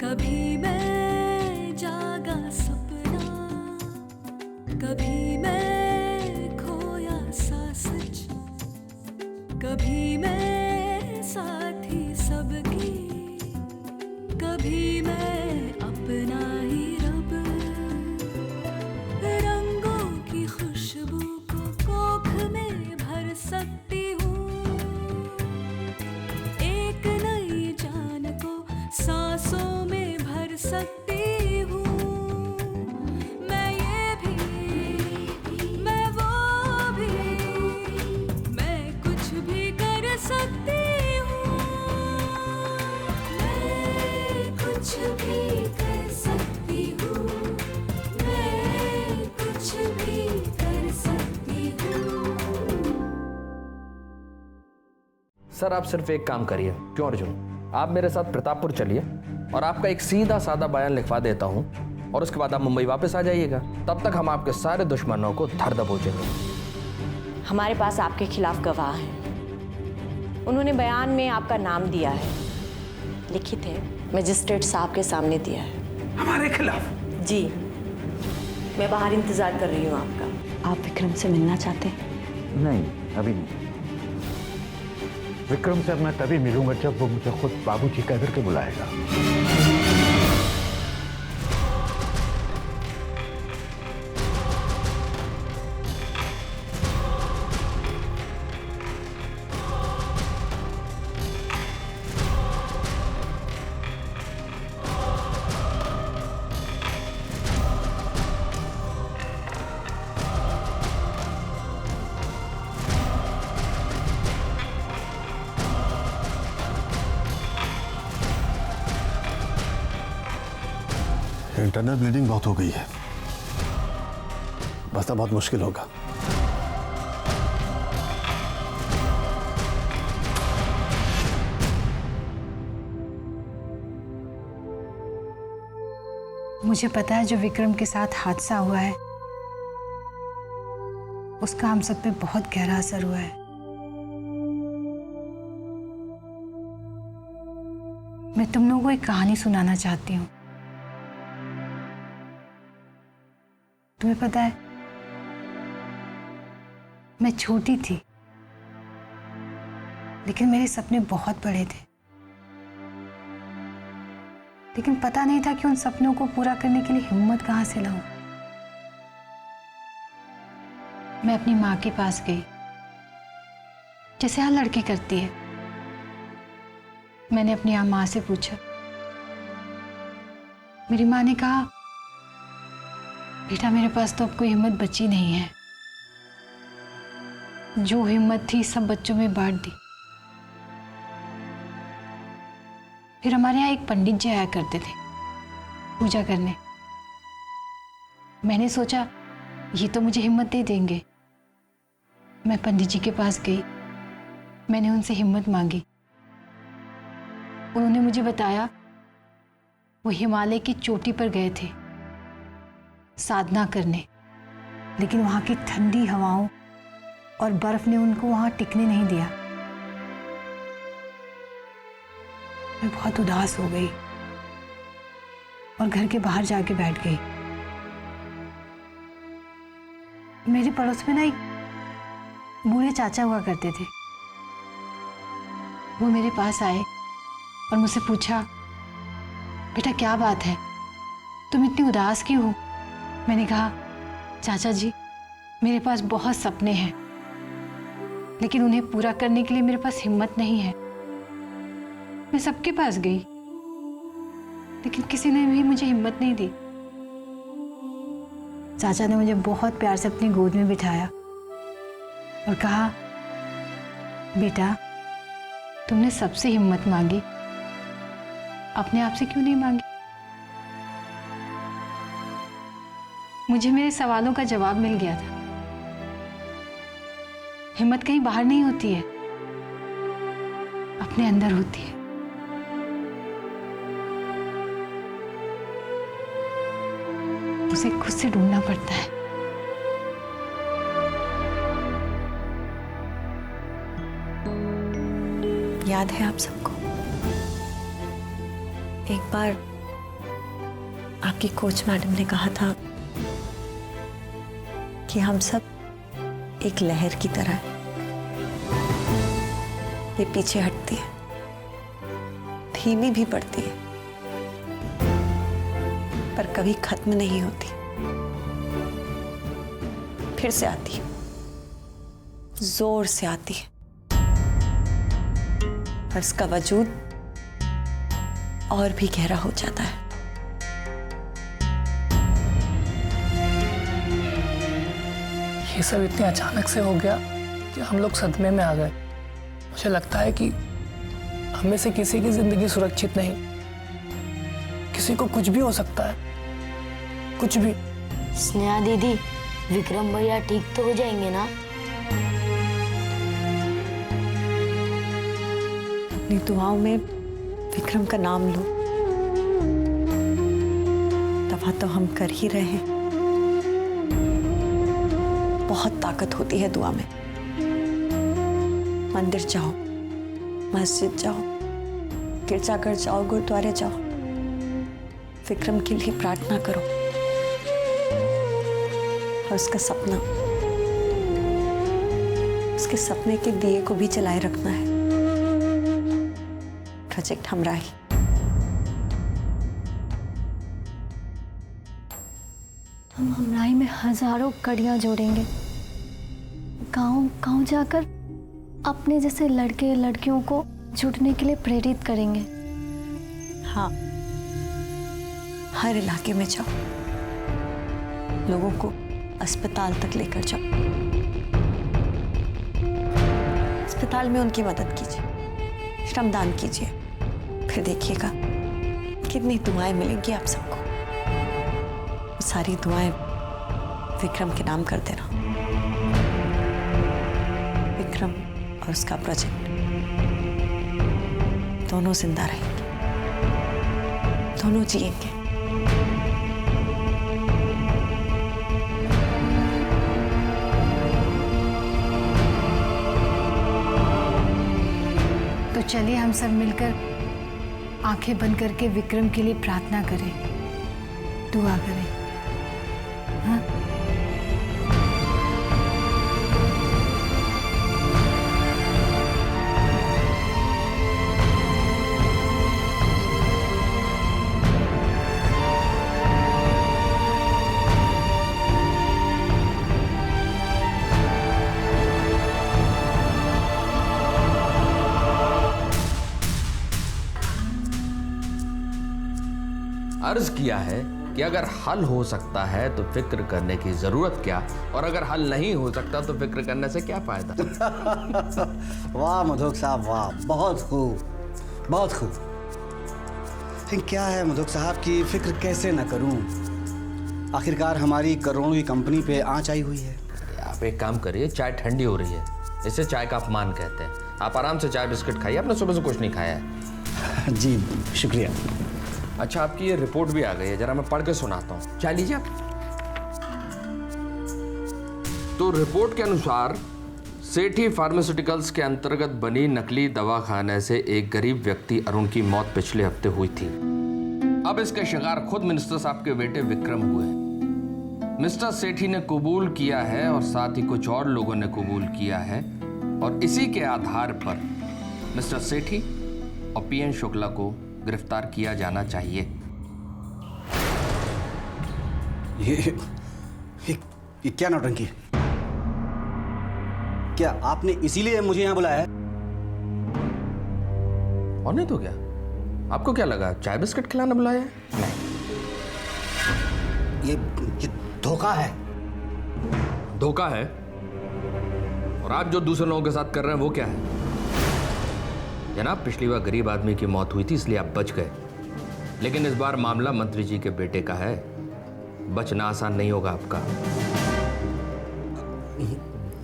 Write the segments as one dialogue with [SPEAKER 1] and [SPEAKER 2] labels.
[SPEAKER 1] कभी मैं जागा सपना, कभी मैं खोया सा सच, कभी मैं साथी सबकी, कभी मैं अपना ही रब। रंगों की खुशबू को कोख में भर सकती हूँ, एक नई जान को सांसों में भर सकती हूँ। मैं ये भी, मैं वो भी, मैं कुछ भी कर सकती हूँ। मैं कुछ भी कर सकती हूँ, मैं कुछ भी कर सकती हूँ।
[SPEAKER 2] सर आप सिर्फ एक काम करिए। क्यों अर्जुन, आप मेरे साथ प्रतापपुर चलिए और आपका एक सीधा साधा बयान लिखवा देता हूँ और उसके बाद आप मुंबई वापस आ जाइएगा। तब तक हम आपके सारे दुश्मनों को धर दबोचेंगे।
[SPEAKER 3] हमारे पास आपके खिलाफ गवाह हैं। उन्होंने बयान में आपका नाम दिया है, लिखित है, मजिस्ट्रेट साहब के सामने दिया है।
[SPEAKER 4] हमारे खिलाफ?
[SPEAKER 3] जी, मैं बाहर इंतजार कर रही हूँ आपका।
[SPEAKER 5] आप विक्रम से मिलना चाहते हैं?
[SPEAKER 4] नहीं, अभी नहीं। विक्रम से मैं तभी मिलूंगा जब वो मुझे खुद बाबूजी कह करके बुलाएगा।
[SPEAKER 6] इंटरनल ब्लीडिंग बहुत हो गई है, बचना बहुत मुश्किल होगा।
[SPEAKER 7] मुझे पता है जो विक्रम के साथ हादसा हुआ है उसका हम सब पे बहुत गहरा असर हुआ है। मैं तुम लोगों को एक कहानी सुनाना चाहती हूँ। तुम्हें पता है, मैं छोटी थी लेकिन मेरे सपने बहुत बड़े थे, लेकिन पता नहीं था कि उन सपनों को पूरा करने के लिए हिम्मत कहाँ से लाऊं। मैं अपनी माँ के पास गई, जैसे हर लड़की करती है। मैंने अपनी माँ से पूछा। मेरी माँ ने कहा, बेटा मेरे पास तो अब कोई हिम्मत बची नहीं है, जो हिम्मत थी सब बच्चों में बांट दी। फिर हमारे यहाँ एक पंडित जी आया करते थे पूजा करने। मैंने सोचा ये तो मुझे हिम्मत दे देंगे। मैं पंडित जी के पास गई, मैंने उनसे हिम्मत मांगी। उन्होंने मुझे बताया वो हिमालय की चोटी पर गए थे साधना करने, लेकिन वहां की ठंडी हवाओं और बर्फ ने उनको वहां टिकने नहीं दिया। मैं बहुत उदास हो गई और घर के बाहर जाके बैठ गई। मेरे पड़ोस में ना एक बूढ़े चाचा हुआ करते थे। वो मेरे पास आए और मुझसे पूछा, बेटा क्या बात है, तुम इतनी उदास क्यों हो? मैंने कहा, चाचा जी मेरे पास बहुत सपने हैं, लेकिन उन्हें पूरा करने के लिए मेरे पास हिम्मत नहीं है। मैं सबके पास गई, लेकिन किसी ने भी मुझे हिम्मत नहीं दी। चाचा ने मुझे बहुत प्यार से अपनी गोद में बिठाया और कहा, बेटा तुमने सबसे हिम्मत मांगी, अपने आप से क्यों नहीं मांगी? मुझे मेरे सवालों का जवाब मिल गया था। हिम्मत कहीं बाहर नहीं होती है, अपने अंदर होती है। उसे खुद से ढूंढना पड़ता है।
[SPEAKER 5] याद है आप सबको, एक बार आपकी कोच मैडम ने कहा था कि हम सब एक लहर की तरह हैं। ये पीछे हटती है, धीमी भी पड़ती है, पर कभी खत्म नहीं होती, फिर से आती है, जोर से आती है, और इसका वजूद और भी गहरा हो जाता है।
[SPEAKER 8] ये सब इतने अचानक से हो गया कि हम लोग सदमे में आ गए। मुझे लगता है कि हमें से किसी की जिंदगी सुरक्षित नहीं, किसी को कुछ भी हो सकता है, कुछ भी।
[SPEAKER 9] स्नेहा दीदी, विक्रम भैया ठीक तो हो जाएंगे ना?
[SPEAKER 5] अपनी दुआओं में विक्रम का नाम लो। दवा तो हम कर ही रहे हैं। बहुत ताकत होती है दुआ में। मंदिर जाओ, मस्जिद जाओ, गिरजाघर जाओ, गुरुद्वारे जाओ, विक्रम के लिए प्रार्थना करो और उसका सपना, उसके सपने के दिए को भी जलाए रखना है। प्रोजेक्ट हमराही।
[SPEAKER 9] हम हमराही में हजारों कड़ियां जोड़ेंगे, गांव गांव जाकर अपने जैसे लड़के लड़कियों को जुटने के लिए प्रेरित करेंगे।
[SPEAKER 5] हाँ, हर इलाके में जाओ, लोगों को अस्पताल तक लेकर जाओ, अस्पताल में उनकी मदद कीजिए, श्रमदान कीजिए, फिर देखिएगा कितनी दुआएं मिलेंगी आप सबको। वो सारी दुआएं विक्रम के नाम कर देना। विक्रम और उसका प्रोजेक्ट दोनों जिंदा रहेंगे, दोनों जिएंगे।
[SPEAKER 7] तो चलिए हम सब मिलकर आंखें बंद करके विक्रम के लिए प्रार्थना करें, दुआ करें। हाँ?
[SPEAKER 2] अर्ज किया है कि अगर हल हो सकता है तो फिक्र करने की जरूरत क्या, और अगर हल नहीं हो सकता तो फिक्र करने से क्या फायदा।
[SPEAKER 10] वाह मधुक साहब, वाह, बहुत खूब, बहुत खूब। लेकिन क्या है मधुक साहब की फिक्र कैसे न करूं, आखिरकार हमारी करोड़ों की कंपनी पे आंच आई हुई है।
[SPEAKER 2] आप एक काम करिए, चाय ठंडी हो रही है, इसे चाय का अपमान कहते हैं। आप आराम से चाय बिस्किट खाइए, आपने सुबह से कुछ नहीं खाया है।
[SPEAKER 10] जी शुक्रिया।
[SPEAKER 2] अच्छा, आपकी ये रिपोर्ट भी आ गई है, जरा मैं पढ़ के सुनाता हूँ, चाय लीजिए आप। तो रिपोर्ट के अनुसार सेठी फार्मास्यूटिकल्स के अंतर्गत बनी नकली दवा खाने से एक गरीब व्यक्ति अरुण की मौत पिछले हफ्ते हुई थी। अब इसके शिकार खुद मिनिस्टर साहब के बेटे विक्रम हुए। मिस्टर सेठी ने कबूल किया है और साथ ही कुछ और लोगों ने कबूल किया है, और इसी के आधार पर मिस्टर सेठी और पीएन शुक्ला को गिरफ्तार किया जाना चाहिए।
[SPEAKER 10] ये क्या नौटंकी है? क्या आपने इसीलिए मुझे यहां बुलाया है?
[SPEAKER 2] और नहीं तो क्या, आपको क्या लगा चाय बिस्किट खिलाना बुलाया है? नहीं,
[SPEAKER 10] ये धोखा है।
[SPEAKER 2] धोखा है। और आप जो दूसरे लोगों के साथ कर रहे हैं वो क्या है? जनाब, पिछली बार गरीब आदमी की मौत हुई थी इसलिए आप बच गए, लेकिन इस बार मामला मंत्री जी के बेटे का है, बचना आसान नहीं होगा आपका।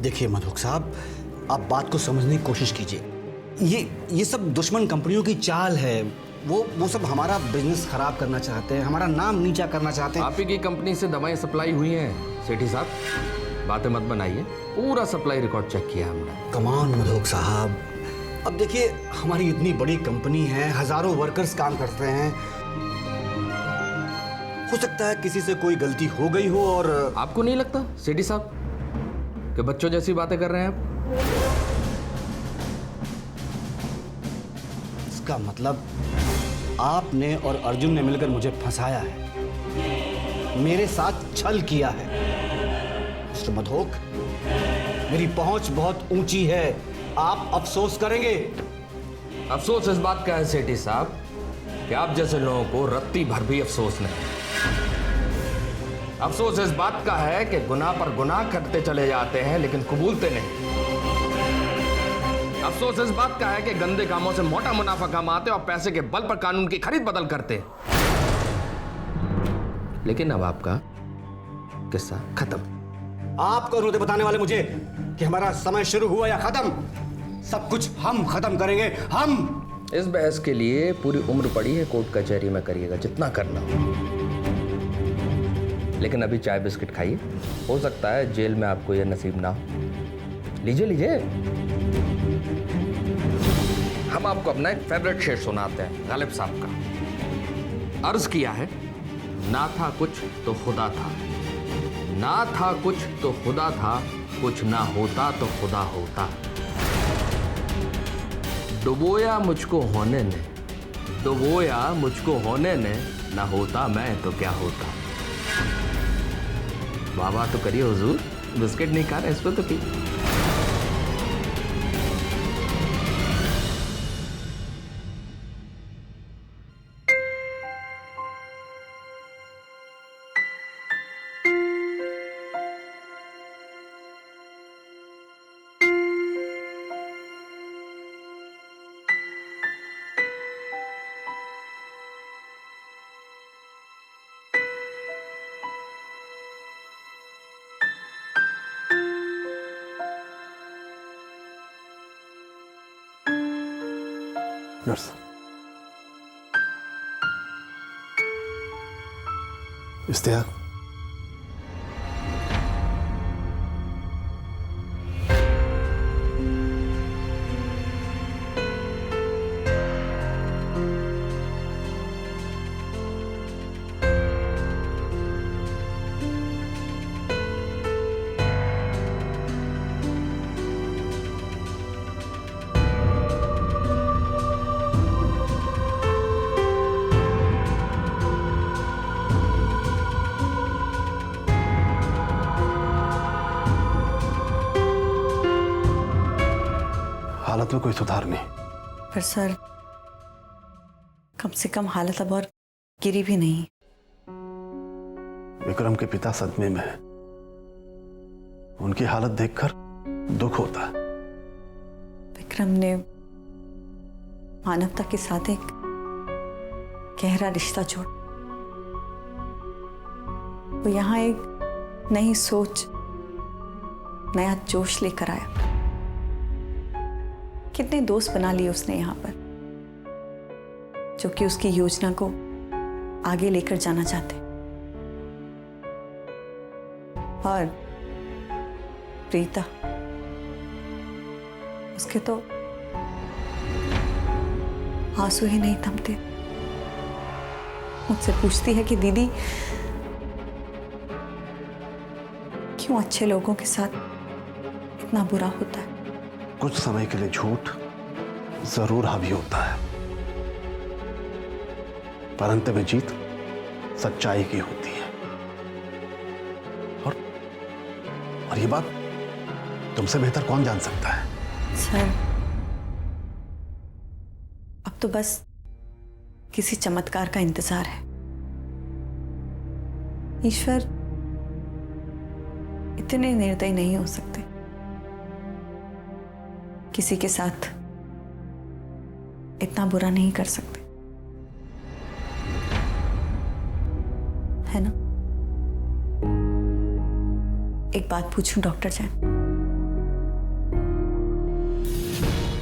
[SPEAKER 10] देखिए मधुक साहब, आप बात को समझने की कोशिश कीजिए। ये सब दुश्मन कंपनियों की चाल है। वो सब हमारा बिजनेस खराब करना चाहते हैं, हमारा नाम नीचा करना चाहते हैं।
[SPEAKER 2] आप ही की कंपनी से दवाएं सप्लाई हुई हैं सेठी साहब, बातें मत बनाइए, पूरा सप्लाई रिकॉर्ड चेक किया हमने।
[SPEAKER 10] कमान मधुक साहब, अब देखिए हमारी इतनी बड़ी कंपनी है, हजारों वर्कर्स काम करते हैं, हो सकता है किसी से कोई गलती हो गई हो और
[SPEAKER 2] आपको नहीं लगता सेठी साहब कि बच्चों जैसी बातें कर रहे हैं आप?
[SPEAKER 10] इसका मतलब आपने और अर्जुन ने मिलकर मुझे फंसाया है, मेरे साथ छल किया है। मिस्टर मधोक, मेरी पहुंच बहुत ऊंची है, आप अफसोस करेंगे।
[SPEAKER 2] अफसोस इस बात का है सेठी साहब कि आप जैसे लोगों को रत्ती भर भी अफसोस नहीं। अफसोस इस बात का है कि गुनाह पर गुनाह करते चले जाते हैं लेकिन कबूलते नहीं। अफसोस इस बात का है कि गंदे कामों से मोटा मुनाफा कमाते और पैसे के बल पर कानून की खरीद बदल करते। लेकिन अब आपका किस्सा खत्म।
[SPEAKER 10] आप कौन होते बताने वाले मुझे कि हमारा समय शुरू हुआ या खत्म? सब कुछ हम खत्म करेंगे, हम।
[SPEAKER 2] इस बहस के लिए पूरी उम्र पड़ी है, कोर्ट कचहरी में करिएगा जितना करना हो। लेकिन अभी चाय बिस्किट खाइए, हो सकता है जेल में आपको यह नसीब ना हो। लीजिए लीजिए। हम आपको अपना एक फेवरेट शेर सुनाते हैं गालिब साहब का। अर्ज किया है, ना था कुछ तो खुदा था, ना था कुछ तो खुदा था, कुछ ना होता तो खुदा होता। डुबोया मुझको होने ने, डुबोया मुझको होने ने, ना होता मैं तो क्या होता। बाबा तो करिए हुजूर, बिस्किट नहीं खा रहे इस पर तो की।
[SPEAKER 6] नर्स, इश्तियाक, हालत में कोई सुधार नहीं।
[SPEAKER 5] पर सर, कम से कम हालत अब और गिरी भी नहीं।
[SPEAKER 6] विक्रम के पिता सदमे में हैं। उनकी हालत देखकर दुख होता है।
[SPEAKER 5] विक्रम ने मानवता के साथ एक गहरा रिश्ता जोड़ा। वो यहाँ एक नई सोच, नया जोश लेकर आया। कितने दोस्त बना लिए उसने यहाँ पर, जो कि उसकी योजना को आगे लेकर जाना चाहते। और प्रीता, उसके तो आंसू ही नहीं थमते। मुझसे पूछती है कि दीदी, क्यों अच्छे लोगों के साथ इतना बुरा होता है?
[SPEAKER 6] कुछ समय के लिए झूठ जरूर हावी होता है, पर अंत में जीत सच्चाई की होती है। और ये बात तुमसे बेहतर कौन जान सकता है?
[SPEAKER 5] सर, अब तो बस किसी चमत्कार का इंतजार है। ईश्वर इतने निर्दयी नहीं हो सकते, किसी के साथ इतना बुरा नहीं कर सकते, है ना? एक बात पूछूं डॉक्टर जैन,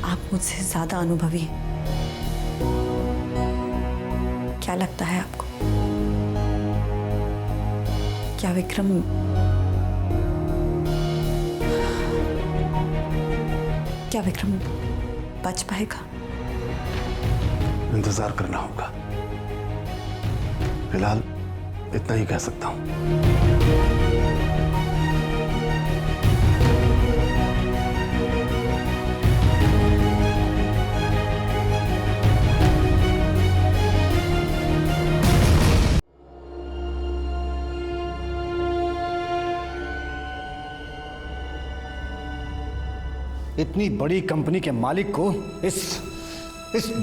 [SPEAKER 5] आप मुझसे ज्यादा अनुभवी हैं। क्या लगता है आपको, क्या विक्रम बच पाएगा?
[SPEAKER 6] इंतजार करना होगा। फिलहाल इतना ही कह सकता हूं।
[SPEAKER 10] इतनी बड़ी कंपनी के मालिक को इस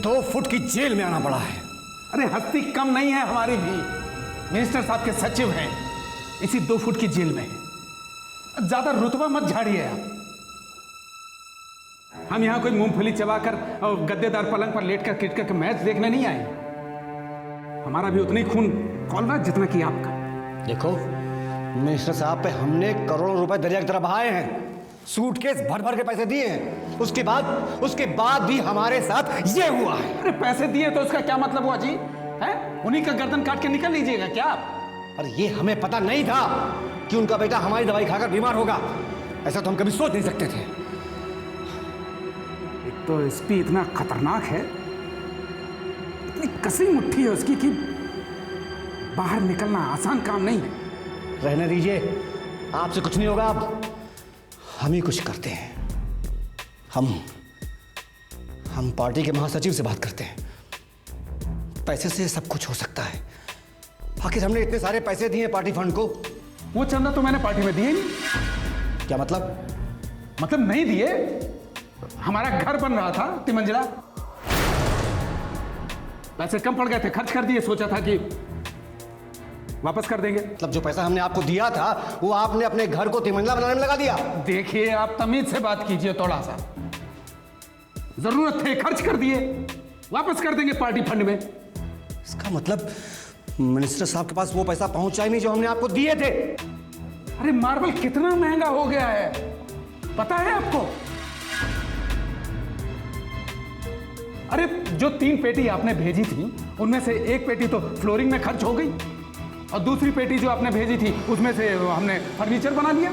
[SPEAKER 10] 2 फुट की जेल में आना पड़ा है।
[SPEAKER 11] अरे हस्ती कम नहीं है हमारी भी। मिनिस्टर साहब के सचिव हैं, इसी 2 फुट की जेल में। ज्यादा रुतबा मत झाड़िए आप। हम यहां कोई मूंगफली चबाकर और गद्देदार पलंग पर लेटकर क्रिकेट का मैच देखने नहीं आए। हमारा भी उतना ही खून खौल रहा जितना कि आपका।
[SPEAKER 10] देखो, मिनिस्टर साहब पे हमने करोड़ों रुपए दरिया की तरह बहाए हैं, सूटकेस भर भर के पैसे दिए हैं। उसके बाद भी हमारे साथ ये हुआ है।
[SPEAKER 11] अरे पैसे दिए तो उसका क्या मतलब हुआ जी? हैं? उन्हीं का गर्दन काट के निकल लीजिएगा क्या आप?
[SPEAKER 10] अरे ये हमें पता नहीं था कि उनका बेटा हमारी दवाई खाकर बीमार होगा। ऐसा तो हम कभी सोच नहीं सकते थे।
[SPEAKER 11] एक तो एसपी इतना खतरनाक है, इतनी कसी मुट्ठी है उसकी कि बाहर निकलना आसान काम नहीं है।
[SPEAKER 10] रहने दीजिए, आपसे कुछ नहीं होगा। अब हम ही कुछ करते हैं। हम पार्टी के महासचिव से बात करते हैं। पैसे से सब कुछ हो सकता है। आखिर हमने इतने सारे पैसे दिए पार्टी फंड को।
[SPEAKER 11] वो चंदा तो मैंने पार्टी में दिए नहीं।
[SPEAKER 10] क्या मतलब?
[SPEAKER 11] मतलब नहीं दिए। हमारा घर बन रहा था 3 मंजिला, पैसे कम पड़ गए थे, खर्च कर दिए। सोचा था कि वापस कर देंगे।
[SPEAKER 10] मतलब जो पैसा हमने आपको दिया था वो आपने अपने घर को 3 मंजिला बनाने में लगा दिया।
[SPEAKER 11] देखिए, आप तमीज से बात कीजिए थोड़ा सा। जरूरत थे, खर्च कर दिए, वापस कर देंगे पार्टी फंड में।
[SPEAKER 10] इसका मतलब मिनिस्टर साहब के पास वो पैसा पहुंचा ही नहीं जो हमने आपको दिए थे।
[SPEAKER 11] अरे मार्बल कितना महंगा हो गया है, पता है आपको? अरे जो 3 पेटी आपने भेजी थी उनमें से 1 पेटी तो फ्लोरिंग में खर्च हो गई, और दूसरी पेटी जो आपने भेजी थी उसमें से हमने फर्नीचर बना लिया।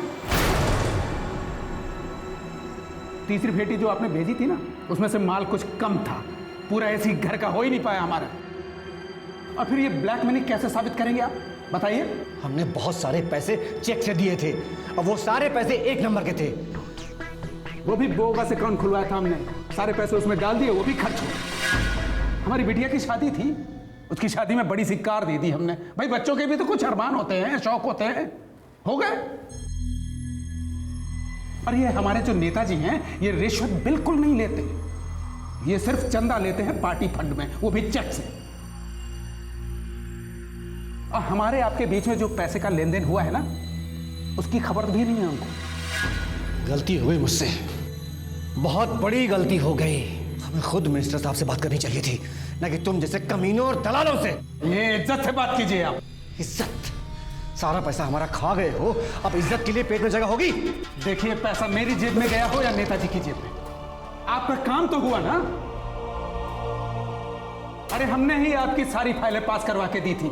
[SPEAKER 11] तीसरी पेटी जो आपने भेजी थी ना, उसमें से माल कुछ कम था, पूरा ऐसी घर का हो ही नहीं पाया हमारा। और फिर ये ब्लैक मनी कैसे साबित करेंगे आप, बताइए?
[SPEAKER 10] हमने बहुत सारे पैसे चेक से दिए थे और वो सारे पैसे 1 नंबर के थे।
[SPEAKER 11] वो भी बोगस अकाउंट खुलवाया था हमने, सारे पैसे उसमें डाल दिए, वो भी खर्च हो। हमारी बिटिया की शादी थी, उसकी शादी में बड़ी सी कार दे दी हमने। भाई बच्चों के भी तो कुछ अरमान होते हैं, शौक होते हैं, हो गए। और ये हमारे जो नेताजी हैं, ये रिश्वत बिल्कुल नहीं लेते, ये सिर्फ चंदा लेते हैं पार्टी फंड में, वो भी चेक से। और हमारे आपके बीच में जो पैसे का लेन देन हुआ है ना, उसकी खबर भी नहीं है हमको।
[SPEAKER 10] गलती हो गई मुझसे, बहुत बड़ी गलती हो गई। हमें खुद मिनिस्टर साहब से बात करनी चाहिए थी, ना कि तुम जैसे कमीनों और दलालों से।
[SPEAKER 11] ये इज्जत से बात कीजिए आप।
[SPEAKER 10] इज्जत? सारा पैसा हमारा खा गए हो, अब इज्जत के लिए पेट में जगह होगी?
[SPEAKER 11] देखिए, पैसा मेरी जेब में गया हो या नेताजी की जेब में, आपका काम तो हुआ ना। अरे हमने ही आपकी सारी फाइलें पास करवा के दी थी,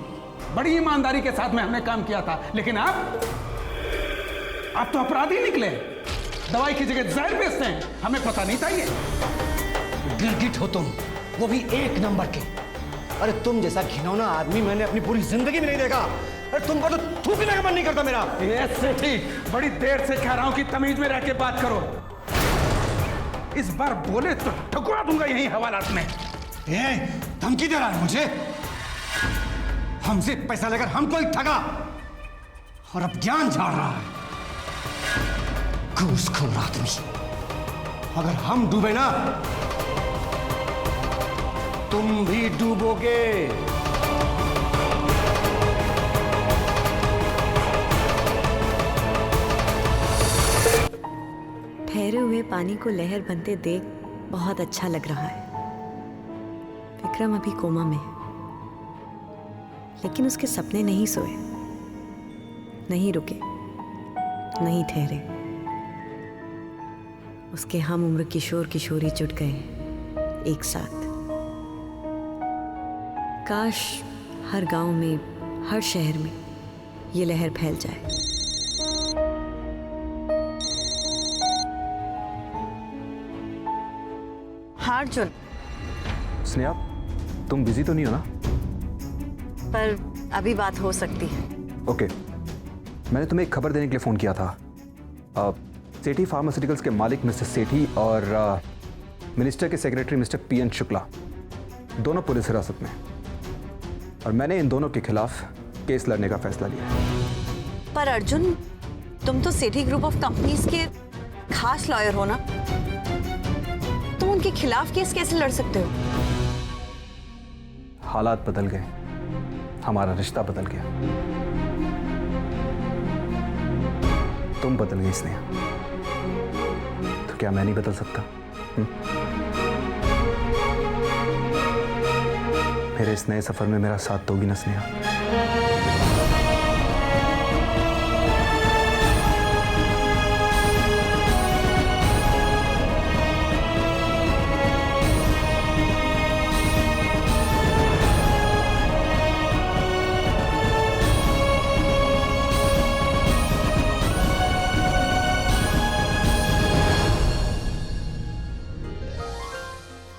[SPEAKER 11] बड़ी ईमानदारी के साथ में हमने काम किया था। लेकिन आप तो अपराधी निकले, दवाई की जगह जहर बेचते हैं। हमें पता नहीं था ये।
[SPEAKER 10] गिरगिट हो तुम, वो भी 1 नंबर के। अरे तुम जैसा घिनौना आदमी मैंने अपनी पूरी जिंदगी में नहीं देखा। अरे तुमको तो थूकने का मन नहीं करता मेरा।
[SPEAKER 11] ऐसे ठीक, बड़ी देर से कह रहा हूं कि तमीज में रह के बात करो। इस बार बोले तो ठुकरा दूंगा यही हवालात में।
[SPEAKER 10] धमकी दे रहा है मुझे? हमसे पैसा लेकर हमको ही ठगा और अब ज्ञान झाड़ रहा है। घूसखोर आदमी। अगर हम डूबे ना, तुम भी डूबोगे।
[SPEAKER 5] ठहरे हुए पानी को लहर बनते देख बहुत अच्छा लग रहा है। विक्रम अभी कोमा में है, लेकिन उसके सपने नहीं सोए, नहीं रुके, नहीं ठहरे। उसके हम उम्र किशोर किशोरी जुट गए एक साथ। काश हर गांव में, हर शहर में ये लहर फैल जाए।
[SPEAKER 12] हाँ अर्जुन।
[SPEAKER 4] स्नेहा, तुम बिजी तो नहीं हो ना?
[SPEAKER 5] पर अभी बात हो सकती है।
[SPEAKER 12] ओके, मैंने तुम्हें एक खबर देने के लिए फ़ोन किया था। सेठी फार्मास्यूटिकल्स के मालिक मिस्टर सेठी और मिनिस्टर के सेक्रेटरी मिस्टर PN शुक्ला दोनों पुलिस हिरासत में, और मैंने इन दोनों के खिलाफ केस लड़ने का फैसला लिया।
[SPEAKER 5] पर अर्जुन, तुम तो सेठी ग्रुप ऑफ कंपनीज के खास लॉयर हो ना, तुम उनके खिलाफ केस कैसे लड़ सकते हो?
[SPEAKER 12] हालात बदल गए, हमारा रिश्ता बदल गया, तुम बदल गई स्नेहा, तो क्या मैं नहीं बदल सकता? मेरे इस नए सफर में मेरा साथ दोगी ना स्नेहा?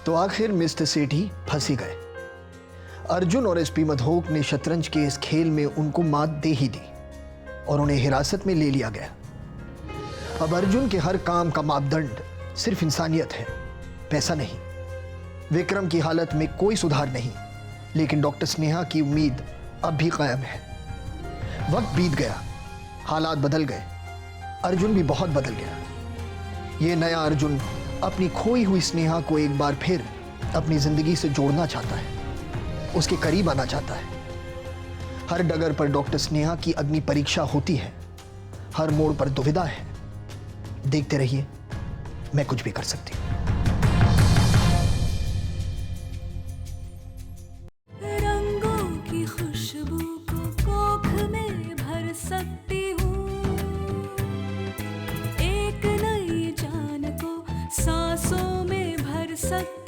[SPEAKER 13] तो आखिर मिस्टर सेठी फंस ही गए। अर्जुन और SP मधोक ने शतरंज के इस खेल में उनको मात दे ही दी और उन्हें हिरासत में ले लिया गया। अब अर्जुन के हर काम का मापदंड सिर्फ इंसानियत है, पैसा नहीं। विक्रम की हालत में कोई सुधार नहीं, लेकिन डॉक्टर स्नेहा की उम्मीद अब भी कायम है। वक्त बीत गया, हालात बदल गए, अर्जुन भी बहुत बदल गया। ये नया अर्जुन अपनी खोई हुई स्नेहा को एक बार फिर अपनी जिंदगी से जोड़ना चाहता है, उसके करीब आना चाहता है। हर डगर पर डॉक्टर स्नेहा की अग्नि परीक्षा होती है, हर मोड़ पर दुविधा है। देखते रहिए, मैं कुछ भी कर सकती हूँ।
[SPEAKER 1] रंगों की खुशबू को कोख में भर सकती हूँ, एक नई जान को सांसों में भर सकती